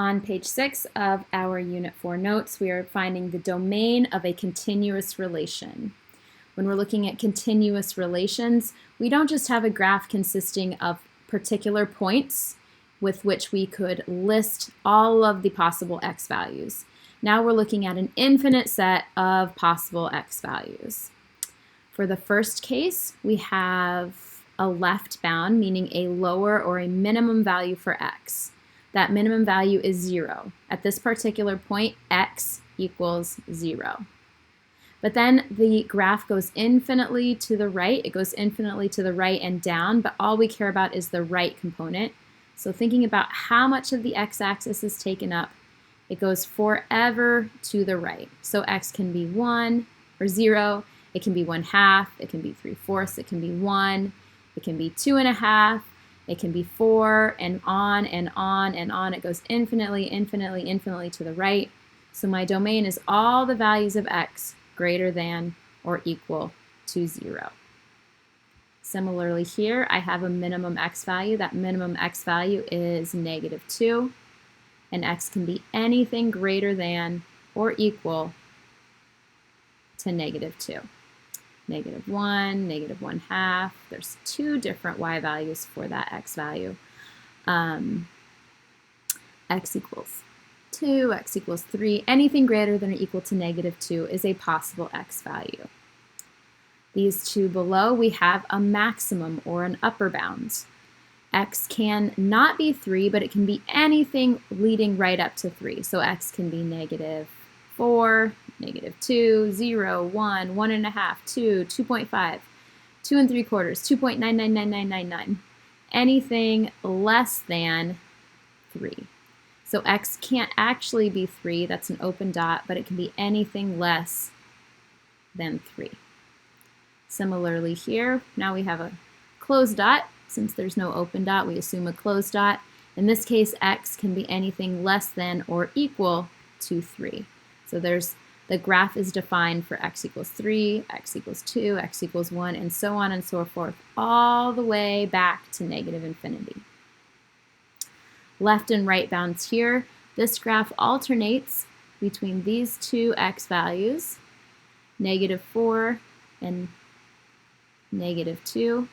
On page 6 of our Unit 4 notes, we are finding the domain of a continuous relation. When we're looking at continuous relations, we don't just have a graph consisting of particular points with which we could list all of the possible x values. Now we're looking at an infinite set of possible x values. For the first case, we have a left bound, meaning a lower or a minimum value for x. That minimum value is 0. At this particular point, x equals 0. But then the graph goes infinitely to the right. It goes infinitely to the right and down, but all we care about is the right component. So thinking about how much of the x-axis is taken up, it goes forever to the right. So x can be 1 or 0. It can be 1/2. It can be 3/4. It can be 1. It can be 2.5. It can be 4, and on and on and on. It goes infinitely, infinitely, infinitely to the right. So my domain is all the values of x greater than or equal to 0. Similarly here, I have a minimum x value. That minimum x value is -2, and x can be anything greater than or equal to -2. -1, -1/2. There's two different y values for that x value. X equals 2, x equals 3. Anything greater than or equal to -2 is a possible x value. These two below, we have a maximum or an upper bound. X can not be 3, but it can be anything leading right up to 3. So x can be -4, -2, 0, 1, 1.5, 2, 2.5, 2 3/4, 2.999999. Anything less than 3. So x can't actually be 3, that's an open dot, but it can be anything less than 3. Similarly here, now we have a closed dot. Since there's no open dot, we assume a closed dot. In this case, x can be anything less than or equal to 3. So the graph is defined for x equals 3, x equals 2, x equals 1, and so on and so forth, all the way back to -infinity. Left and right bounds here. This graph alternates between these two x values, -4 and -2.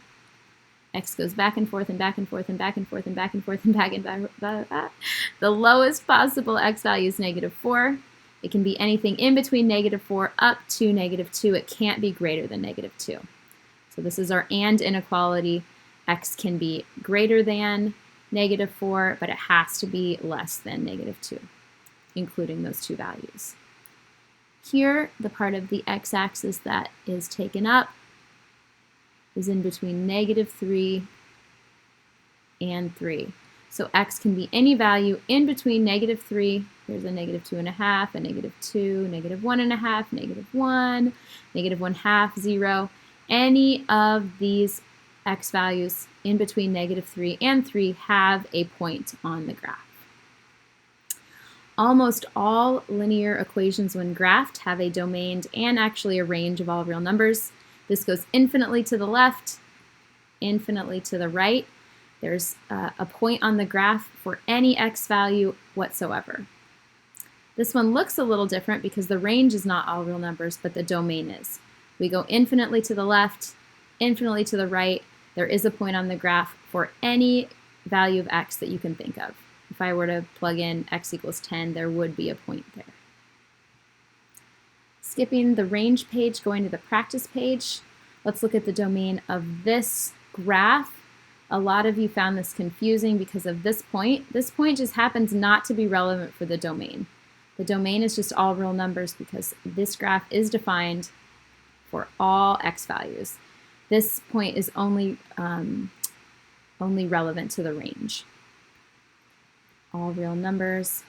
X goes back and forth and back and forth and back and forth and back and forth and back and back. The lowest possible x value is -4. It can be anything in between -4 up to -2. It can't be greater than -2. So this is our and inequality. X can be greater than -4, but it has to be less than -2, including those two values. Here, the part of the x-axis that is taken up is in between -3 and 3. So x can be any value in between -3, here's a -2.5, a -2, -1.5, -1, -1/2, 0. Any of these x values in between -3 and 3 have a point on the graph. Almost all linear equations when graphed have a domain and actually a range of all real numbers. This goes infinitely to the left, infinitely to the right. There's a point on the graph for any x value whatsoever. This one looks a little different because the range is not all real numbers, but the domain is. We go infinitely to the left, infinitely to the right. There is a point on the graph for any value of x that you can think of. If I were to plug in x equals 10, there would be a point there. Skipping the range page, going to the practice page, let's look at the domain of this graph. A lot of you found this confusing because of this point. This point just happens not to be relevant for the domain. The domain is just all real numbers because this graph is defined for all x values. This point is only relevant to the range. All real numbers.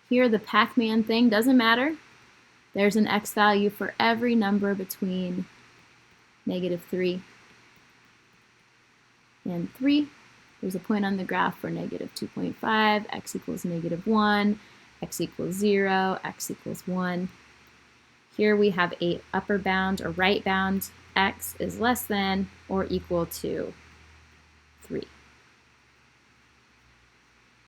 Here, the Pac-Man thing doesn't matter. There's an x value for every number between -3 and 3. There's a point on the graph for -2.5, x equals -1, x equals 0, x equals 1. Here we have a upper bound or right bound. X is less than or equal to 3.